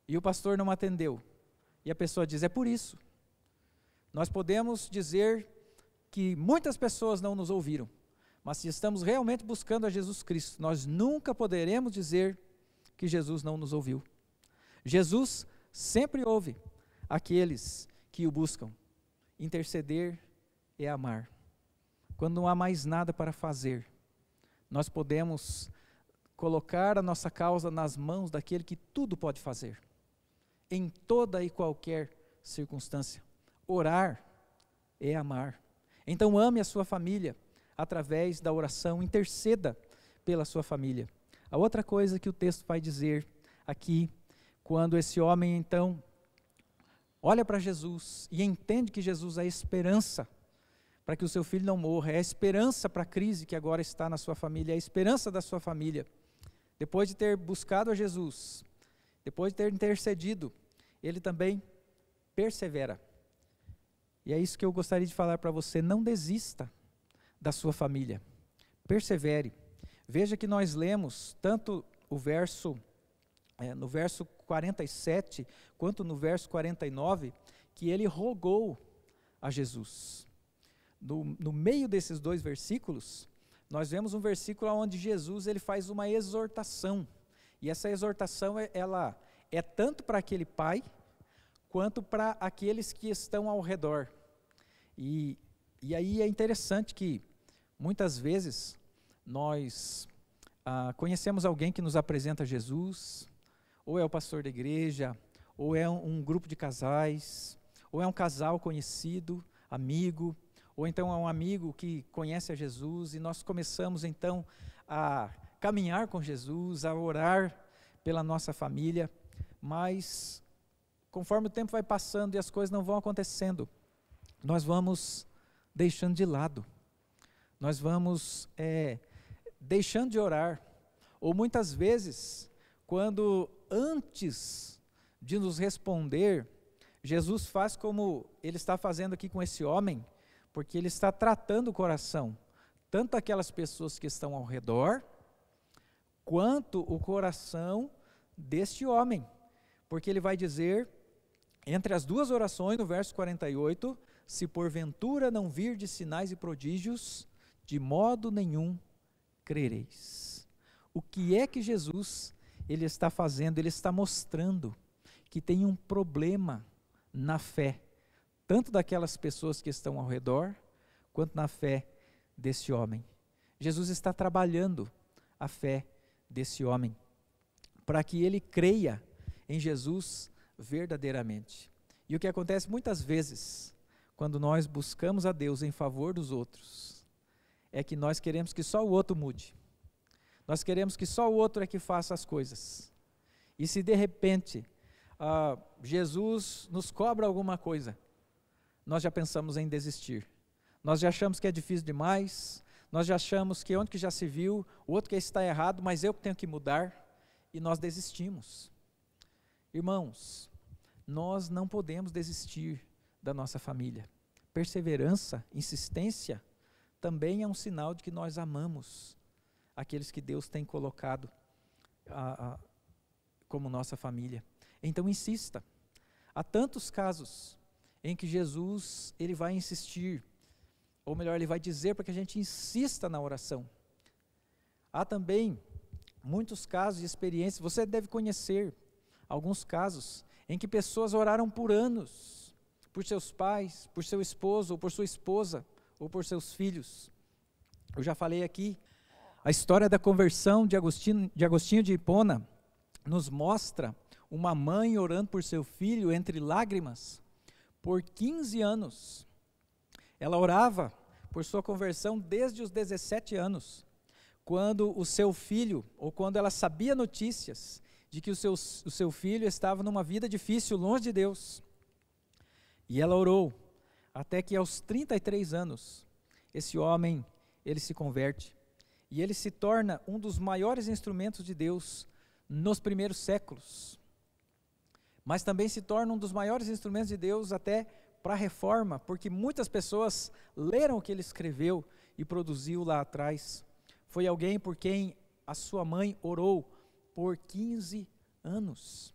e o pastor não atendeu. E a pessoa diz, é por isso. Nós podemos dizer que muitas pessoas não nos ouviram, mas se estamos realmente buscando a Jesus Cristo, nós nunca poderemos dizer que Jesus não nos ouviu. Jesus sempre ouve aqueles que o buscam. Interceder é amar. Quando não há mais nada para fazer, nós podemos colocar a nossa causa nas mãos daquele que tudo pode fazer, em toda e qualquer circunstância. Orar é amar. Então ame a sua família através da oração, interceda pela sua família. A outra coisa que o texto vai dizer aqui, quando esse homem então olha para Jesus e entende que Jesus é a esperança para que o seu filho não morra, é a esperança para a crise que agora está na sua família, é a esperança da sua família. Depois de ter buscado a Jesus, depois de ter intercedido, ele também persevera. E é isso que eu gostaria de falar para você, não desista da sua família, persevere. Veja que nós lemos tanto o verso, no verso 47, quanto no verso 49, que ele rogou a Jesus. No meio desses dois versículos, nós vemos um versículo onde Jesus ele faz uma exortação, e essa exortação ela é tanto para aquele pai, quanto para aqueles que estão ao redor. E aí é interessante que, muitas vezes, nós conhecemos alguém que nos apresenta Jesus, ou é o pastor da igreja, ou é um grupo de casais, ou é um casal conhecido, amigo, ou então é um amigo que conhece a Jesus, e nós começamos então a caminhar com Jesus, a orar pela nossa família, mas conforme o tempo vai passando e as coisas não vão acontecendo, nós vamos deixando de lado, nós vamos deixando de orar, ou muitas vezes quando antes de nos responder, Jesus faz como ele está fazendo aqui com esse homem, porque ele está tratando o coração, tanto aquelas pessoas que estão ao redor, quanto o coração deste homem, porque ele vai dizer, entre as duas orações, no verso 48, se porventura não virdes sinais e prodígios, de modo nenhum crereis. O que é que Jesus ele está fazendo? Ele está mostrando que tem um problema na fé, tanto daquelas pessoas que estão ao redor, quanto na fé desse homem. Jesus está trabalhando a fé desse homem, para que ele creia em Jesus verdadeiramente. E o que acontece muitas vezes, quando nós buscamos a Deus em favor dos outros, é que nós queremos que só o outro mude. Nós queremos que só o outro é que faça as coisas. E se de repente Jesus nos cobra alguma coisa, nós já pensamos em desistir. Nós já achamos que é difícil demais, nós já achamos que onde que já se viu, o outro que está errado, mas eu que tenho que mudar, e nós desistimos. Irmãos, nós não podemos desistir da nossa família. Perseverança, insistência, também é um sinal de que nós amamos aqueles que Deus tem colocado como nossa família. Então insista. Há tantos casos em que Jesus ele vai insistir, ou melhor, ele vai dizer para que a gente insista na oração. Há também muitos casos de experiências, você deve conhecer alguns casos em que pessoas oraram por anos, por seus pais, por seu esposo, ou por sua esposa, ou por seus filhos. Eu já falei aqui, a história da conversão de Agostinho de Hipona nos mostra uma mãe orando por seu filho entre lágrimas por 15 anos. Ela orava por sua conversão desde os 17 anos, quando o seu filho, ou quando ela sabia notícias de que o seu filho estava numa vida difícil, longe de Deus. E ela orou, até que aos 33 anos, esse homem, ele se converte, e ele se torna um dos maiores instrumentos de Deus nos primeiros séculos, mas também se torna um dos maiores instrumentos de Deus até para a reforma, porque muitas pessoas leram o que ele escreveu e produziu lá atrás. Foi alguém por quem a sua mãe orou por 15 anos.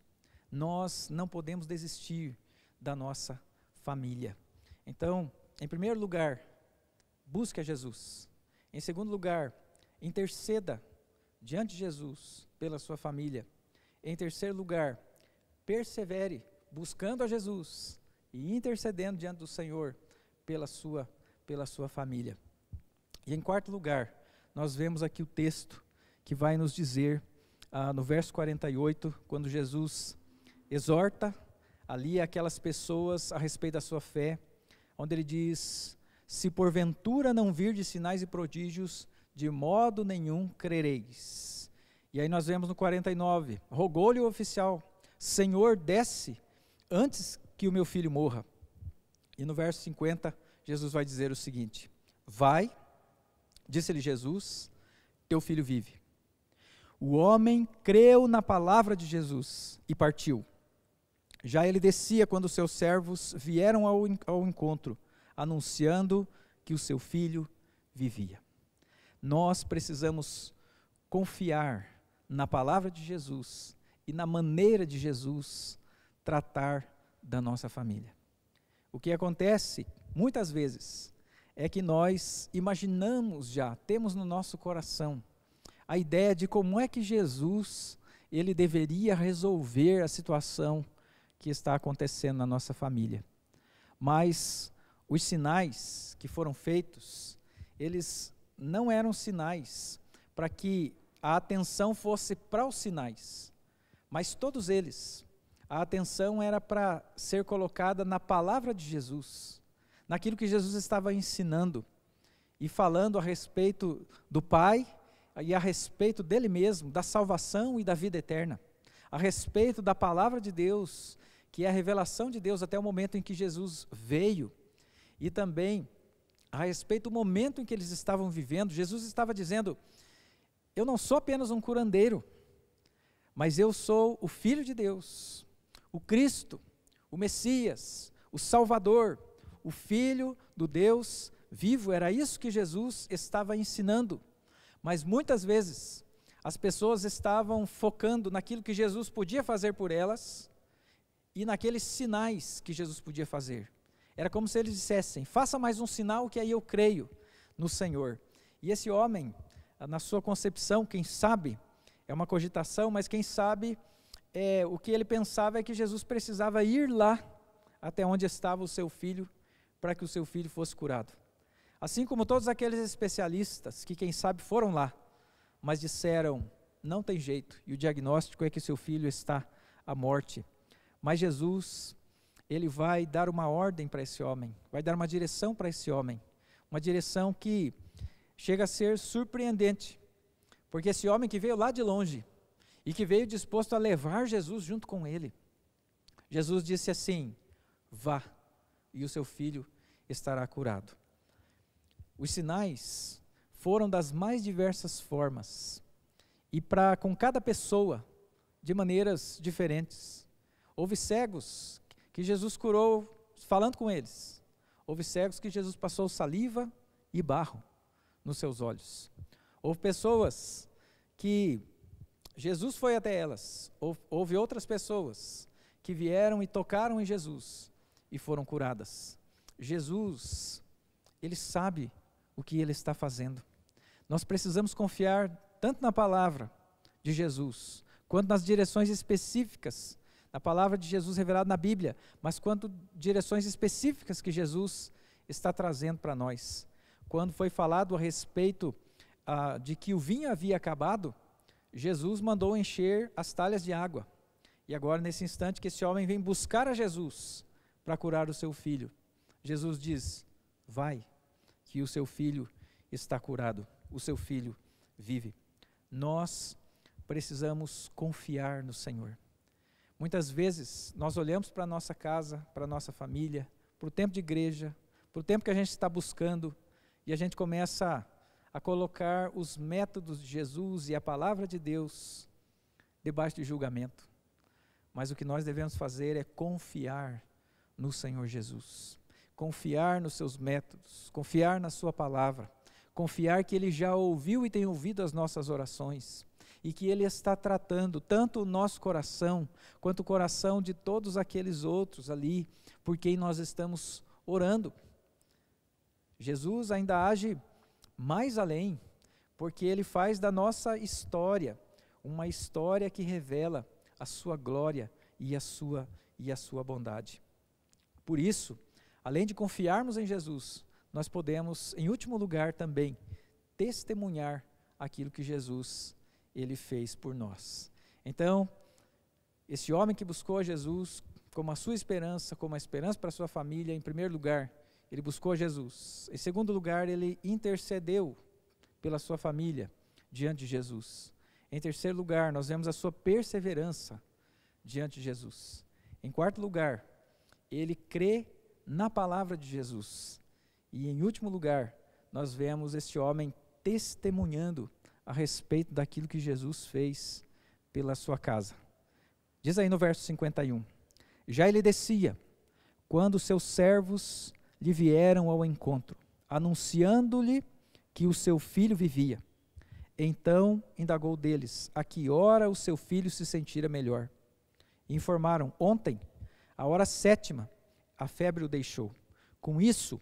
Nós não podemos desistir da nossa família. Então, em primeiro lugar, busque a Jesus. Em segundo lugar, interceda diante de Jesus pela sua família. Em terceiro lugar, persevere buscando a Jesus e intercedendo diante do Senhor pela sua família. E em quarto lugar, nós vemos aqui o texto que vai nos dizer, no verso 48, quando Jesus exorta ali aquelas pessoas a respeito da sua fé, onde ele diz, se porventura não virdes sinais e prodígios, de modo nenhum crereis. E aí nós vemos no 49, rogou-lhe o oficial, Senhor, desce antes que o meu filho morra. E no verso 50, Jesus vai dizer o seguinte, vai, disse-lhe Jesus, teu filho vive. O homem creu na palavra de Jesus e partiu. Já ele descia quando seus servos vieram ao encontro, anunciando que o seu filho vivia. Nós precisamos confiar na palavra de Jesus e na maneira de Jesus tratar da nossa família. O que acontece, muitas vezes, é que nós imaginamos já, temos no nosso coração, a ideia de como é que Jesus, ele deveria resolver a situação que está acontecendo na nossa família. Mas os sinais que foram feitos, eles não eram sinais para que a atenção fosse para os sinais, mas todos eles, a atenção era para ser colocada na palavra de Jesus, naquilo que Jesus estava ensinando e falando a respeito do Pai e a respeito dele mesmo, da salvação e da vida eterna, a respeito da palavra de Deus, que é a revelação de Deus até o momento em que Jesus veio, e também a respeito do momento em que eles estavam vivendo. Jesus estava dizendo, eu não sou apenas um curandeiro, mas eu sou o Filho de Deus, o Cristo, o Messias, o Salvador, o Filho do Deus vivo. Era isso que Jesus estava ensinando. Mas muitas vezes as pessoas estavam focando naquilo que Jesus podia fazer por elas e naqueles sinais que Jesus podia fazer. Era como se eles dissessem: faça mais um sinal que aí eu creio no Senhor. E esse homem, na sua concepção, quem sabe, é uma cogitação, mas quem sabe, o que ele pensava é que Jesus precisava ir lá, até onde estava o seu filho, para que o seu filho fosse curado. Assim como todos aqueles especialistas, que quem sabe foram lá, mas disseram: não tem jeito, e o diagnóstico é que seu filho está à morte. Mas Jesus, ele vai dar uma ordem para esse homem, vai dar uma direção para esse homem, uma direção que chega a ser surpreendente, porque esse homem que veio lá de longe, e que veio disposto a levar Jesus junto com ele, Jesus disse assim: vá, e o seu filho estará curado. Os sinais foram das mais diversas formas, e com cada pessoa, de maneiras diferentes. Houve cegos que Jesus curou falando com eles. Houve cegos que Jesus passou saliva e barro nos seus olhos. Houve pessoas que Jesus foi até elas. Houve outras pessoas que vieram e tocaram em Jesus e foram curadas. Jesus, ele sabe o que ele está fazendo. Nós precisamos confiar tanto na palavra de Jesus, quanto nas direções específicas, na palavra de Jesus revelada na Bíblia, mas quanto direções específicas que Jesus está trazendo para nós. Quando foi falado a respeito de que o vinho havia acabado, Jesus mandou encher as talhas de água. E agora, nesse instante que esse homem vem buscar a Jesus para curar o seu filho, Jesus diz: vai, que o seu filho está curado, o seu filho vive. Nós precisamos confiar no Senhor. Muitas vezes nós olhamos para a nossa casa, para a nossa família, para o tempo de igreja, para o tempo que a gente está buscando, e a gente começa a colocar os métodos de Jesus e a palavra de Deus debaixo de julgamento. Mas o que nós devemos fazer é confiar no Senhor Jesus, confiar nos seus métodos, confiar na sua palavra, confiar que Ele já ouviu e tem ouvido as nossas orações, e que Ele está tratando tanto o nosso coração, quanto o coração de todos aqueles outros ali, por quem nós estamos orando. Jesus ainda age mais além, porque Ele faz da nossa história uma história que revela a sua glória e a sua bondade. Por isso, além de confiarmos em Jesus, nós podemos, em último lugar também, testemunhar aquilo que Jesus ele fez por nós. Então, esse homem que buscou a Jesus como a sua esperança, como a esperança para a sua família, em primeiro lugar, ele buscou a Jesus. Em segundo lugar, ele intercedeu pela sua família diante de Jesus. Em terceiro lugar, nós vemos a sua perseverança diante de Jesus. Em quarto lugar, ele crê na palavra de Jesus. E em último lugar, nós vemos este homem testemunhando a respeito daquilo que Jesus fez pela sua casa. Diz aí no verso 51, já ele descia, quando seus servos lhe vieram ao encontro, anunciando-lhe que o seu filho vivia. Então indagou deles, a que hora o seu filho se sentira melhor. E informaram, ontem, à hora 7ª, a febre o deixou. Com isso,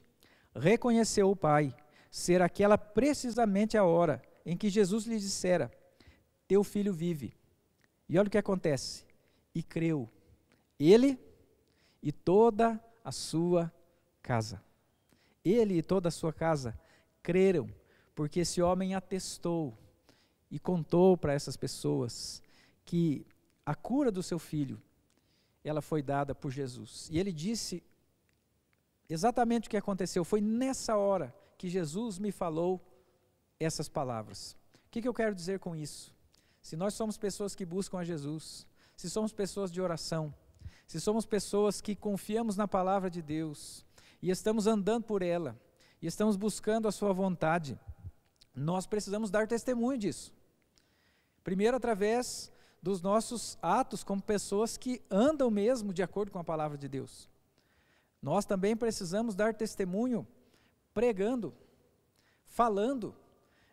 reconheceu o pai ser aquela precisamente a hora em que Jesus lhe dissera, teu filho vive. E olha o que acontece, e creu, ele e toda a sua casa. Ele e toda a sua casa creram, porque esse homem atestou e contou para essas pessoas que a cura do seu filho, ela foi dada por Jesus. E ele disse exatamente o que aconteceu, foi nessa hora que Jesus me falou essas palavras. O que eu quero dizer com isso? Se nós somos pessoas que buscam a Jesus, se somos pessoas de oração, se somos pessoas que confiamos na palavra de Deus, e estamos andando por ela, e estamos buscando a sua vontade, nós precisamos dar testemunho disso. Primeiro, através dos nossos atos como pessoas que andam mesmo de acordo com a palavra de Deus. Nós também precisamos dar testemunho pregando, falando,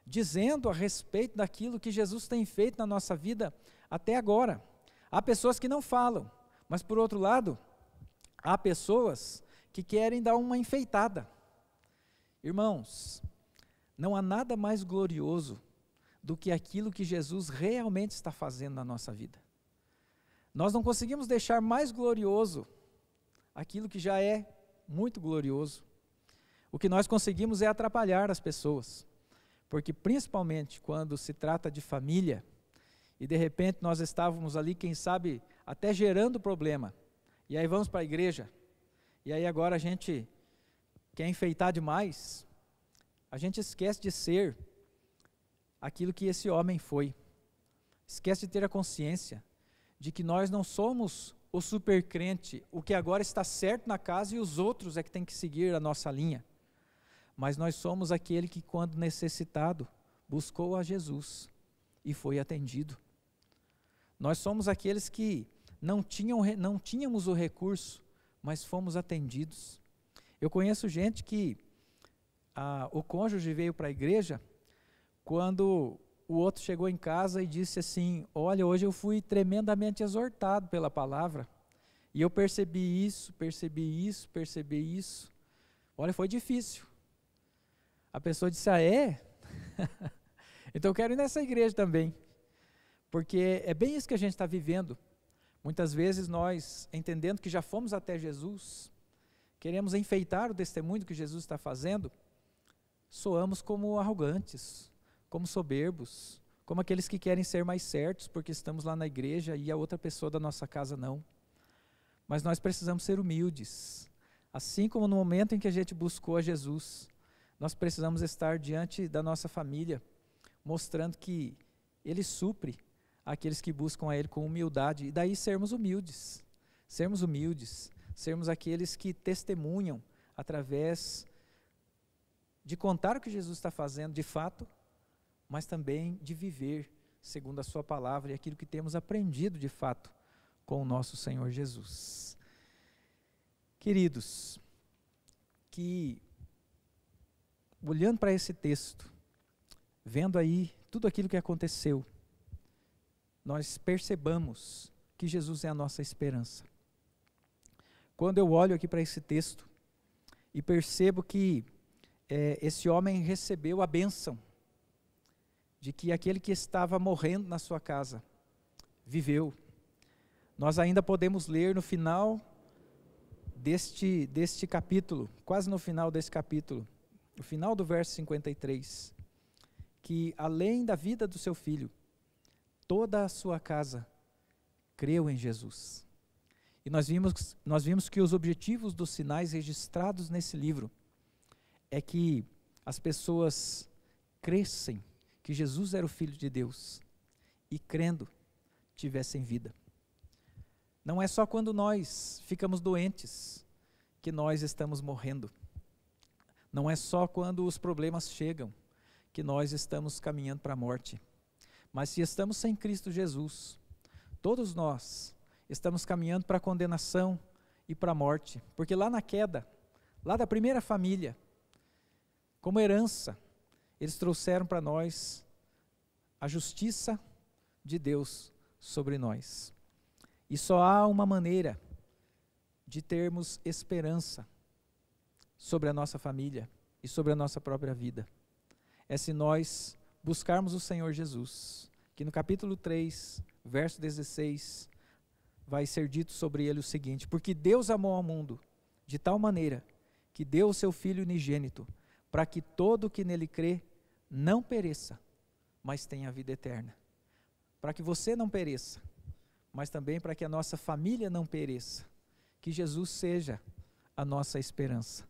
dizendo a respeito daquilo que Jesus tem feito na nossa vida até agora. Há pessoas que não falam, mas por outro lado, há pessoas que querem dar uma enfeitada. Irmãos, não há nada mais glorioso do que aquilo que Jesus realmente está fazendo na nossa vida. Nós não conseguimos deixar mais glorioso aquilo que já é muito glorioso. O que nós conseguimos é atrapalhar as pessoas, porque principalmente quando se trata de família, e de repente nós estávamos ali, quem sabe, até gerando problema, e aí vamos para a igreja, e aí agora a gente quer enfeitar demais, a gente esquece de ser aquilo que esse homem foi, esquece de ter a consciência de que nós não somos o super crente, o que agora está certo na casa e os outros é que tem que seguir a nossa linha, mas nós somos aquele que quando necessitado, buscou a Jesus e foi atendido. Nós somos aqueles que não tínhamos o recurso, mas fomos atendidos. Eu conheço gente que o cônjuge veio para a igreja quando o outro chegou em casa e disse assim: olha, hoje eu fui tremendamente exortado pela palavra, e eu percebi isso. Olha, foi difícil. A pessoa disse: ah, é? Então eu quero ir nessa igreja também, porque é bem isso que a gente está vivendo. Muitas vezes nós, entendendo que já fomos até Jesus, queremos enfeitar o testemunho que Jesus está fazendo, soamos como arrogantes, como soberbos, como aqueles que querem ser mais certos porque estamos lá na igreja e a outra pessoa da nossa casa não. Mas nós precisamos ser humildes, assim como no momento em que a gente buscou a Jesus, nós precisamos estar diante da nossa família, mostrando que Ele supre aqueles que buscam a Ele com humildade, e daí sermos humildes, sermos aqueles que testemunham através de contar o que Jesus está fazendo de fato, mas também de viver segundo a sua palavra e aquilo que temos aprendido de fato com o nosso Senhor Jesus. Queridos, que olhando para esse texto, vendo aí tudo aquilo que aconteceu, nós percebamos que Jesus é a nossa esperança. Quando eu olho aqui para esse texto e percebo que esse homem recebeu a bênção de que aquele que estava morrendo na sua casa viveu. Nós ainda podemos ler no final deste capítulo, quase no final desse capítulo, no final do verso 53, que além da vida do seu filho, toda a sua casa creu em Jesus. E nós vimos que os objetivos dos sinais registrados nesse livro é que as pessoas crescem que Jesus era o Filho de Deus e, crendo, tivessem vida. Não é só quando nós ficamos doentes que nós estamos morrendo. Não é só quando os problemas chegam que nós estamos caminhando para a morte. Mas se estamos sem Cristo Jesus, todos nós estamos caminhando para a condenação e para a morte. Porque lá na queda, lá da primeira família, como herança, eles trouxeram para nós a justiça de Deus sobre nós. E só há uma maneira de termos esperança sobre a nossa família e sobre a nossa própria vida. É se nós buscarmos o Senhor Jesus, que no capítulo 3, verso 16, vai ser dito sobre ele o seguinte: porque Deus amou ao mundo de tal maneira que deu o seu Filho unigênito, para que todo o que nele crê não pereça, mas tenha a vida eterna. Para que você não pereça, mas também para que a nossa família não pereça, que Jesus seja a nossa esperança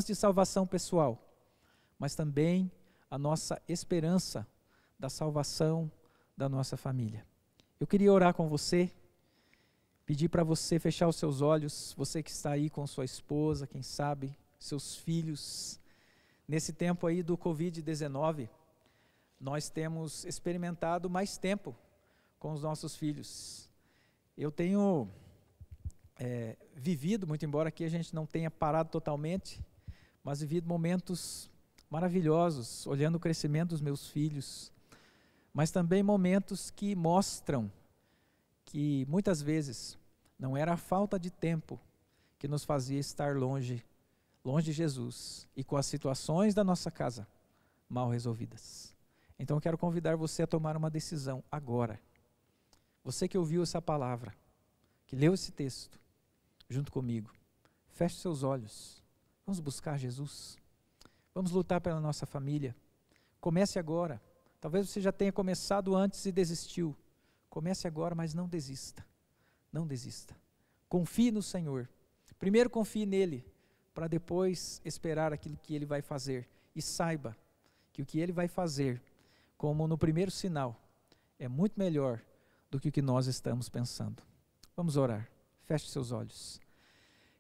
de salvação pessoal, mas também a nossa esperança da salvação da nossa família. Eu queria orar com você, pedir para você fechar os seus olhos, você que está aí com sua esposa, quem sabe, seus filhos. Nesse tempo aí do Covid-19, nós temos experimentado mais tempo com os nossos filhos. Eu tenho vivido, muito embora aqui a gente não tenha parado totalmente, mas vivido momentos maravilhosos, olhando o crescimento dos meus filhos, mas também momentos que mostram que muitas vezes não era a falta de tempo que nos fazia estar longe de Jesus e com as situações da nossa casa mal resolvidas. Então eu quero convidar você a tomar uma decisão agora. Você que ouviu essa palavra, que leu esse texto junto comigo, feche seus olhos, vamos buscar Jesus, vamos lutar pela nossa família. Comece agora. Talvez você já tenha começado antes e desistiu. Comece agora, mas não desista. Não desista. Confie no Senhor. Primeiro confie nele, para depois esperar aquilo que ele vai fazer. E saiba que o que ele vai fazer, como no primeiro sinal, é muito melhor do que o que nós estamos pensando. Vamos orar. Feche seus olhos.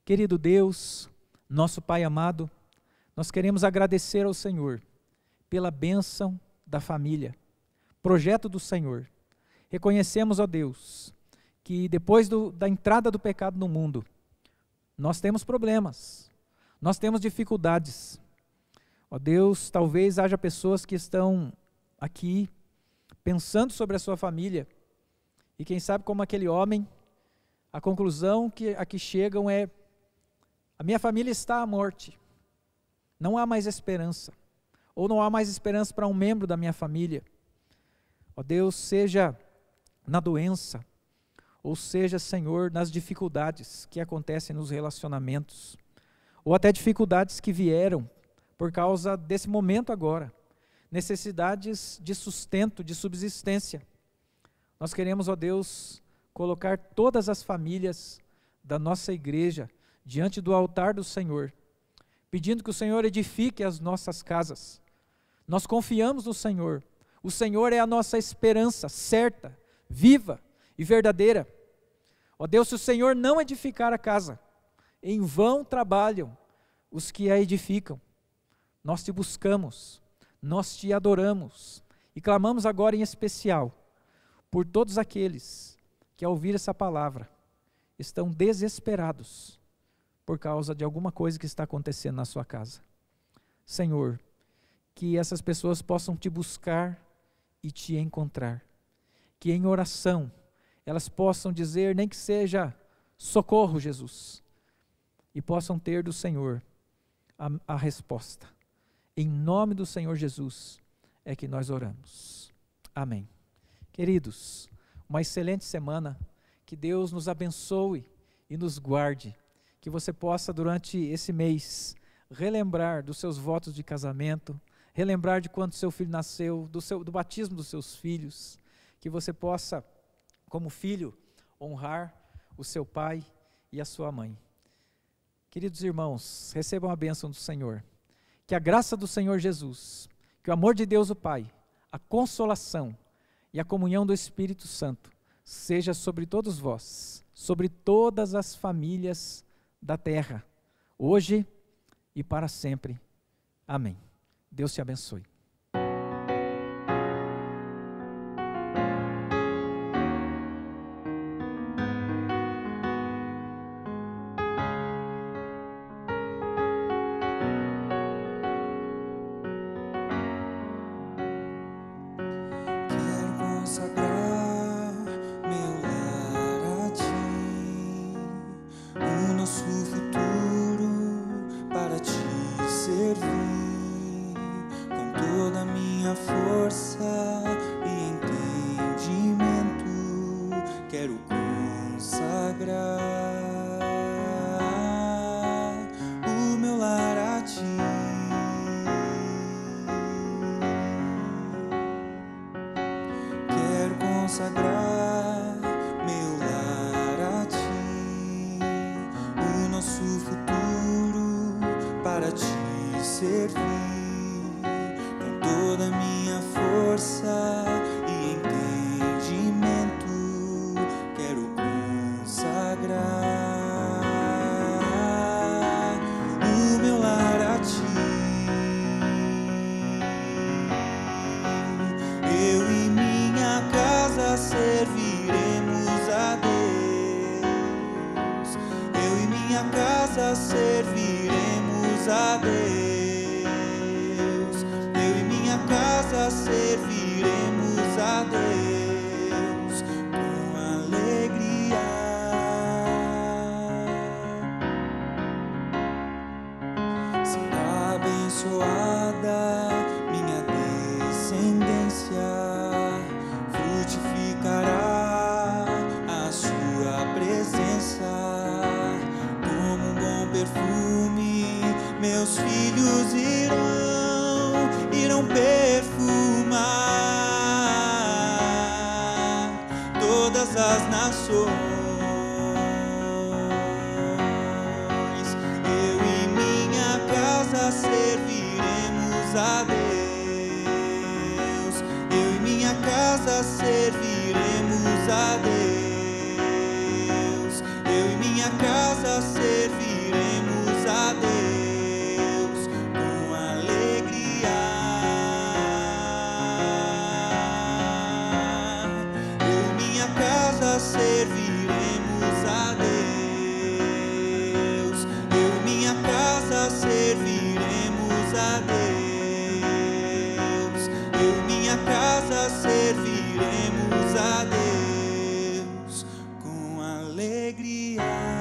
Querido Deus, nosso Pai amado, nós queremos agradecer ao Senhor pela bênção da família, projeto do Senhor. Reconhecemos, ó Deus, que depois da entrada do pecado no mundo, nós temos problemas, nós temos dificuldades. Ó Deus, talvez haja pessoas que estão aqui pensando sobre a sua família, e quem sabe como aquele homem, a conclusão a que chegam é: a minha família está à morte, não há mais esperança, ou não há mais esperança para um membro da minha família. Ó Deus, seja na doença, ou seja, Senhor, nas dificuldades que acontecem nos relacionamentos, ou até dificuldades que vieram por causa desse momento agora, necessidades de sustento, de subsistência. Nós queremos, ó Deus, colocar todas as famílias da nossa igreja diante do altar do Senhor, pedindo que o Senhor edifique as nossas casas. Nós confiamos no Senhor. O Senhor é a nossa esperança certa, viva e verdadeira. Ó Deus, se o Senhor não edificar a casa, em vão trabalham os que a edificam. Nós te buscamos, nós te adoramos e clamamos agora em especial por todos aqueles que ao ouvir essa palavra estão desesperados por causa de alguma coisa que está acontecendo na sua casa. Senhor, que essas pessoas possam te buscar e te encontrar. Que em oração elas possam dizer, nem que seja socorro, Jesus, e possam ter do Senhor a resposta. Em nome do Senhor Jesus é que nós oramos. Amém. Queridos, uma excelente semana. Que Deus nos abençoe e nos guarde. Que você possa, durante esse mês, relembrar dos seus votos de casamento, relembrar de quando seu filho nasceu, do batismo dos seus filhos, que você possa, como filho, honrar o seu pai e a sua mãe. Queridos irmãos, recebam a bênção do Senhor. Que a graça do Senhor Jesus, que o amor de Deus o Pai, a consolação e a comunhão do Espírito Santo seja sobre todos vós, sobre todas as famílias da terra, hoje e para sempre. Amém. Deus te abençoe. Quero consagrar meu lar a ti, o nosso futuro para te servir. Toda a minha força e entendimento quero consagrar o meu lar a ti. Quero consagrar meu lar a ti, o nosso futuro para te servir. Toda a minha força e entendimento quero consagrar o meu lar a ti. Eu e minha casa servir. serviremos a Deus. Eu e minha casa serviremos a Deus com alegria. Será abençoada minha descendência, frutificará a sua presença como um bom perfume. Meus filhos irão perfumar todas as nações. Eu e minha casa serviremos a Deus. Eu e minha casa serviremos a Deus. Eu e minha casa serviremos a Deus com alegria. Eu e minha casa serviremos a Deus. Eu e minha casa serviremos a Deus. Eu e minha casa serviremos a Deus com alegria.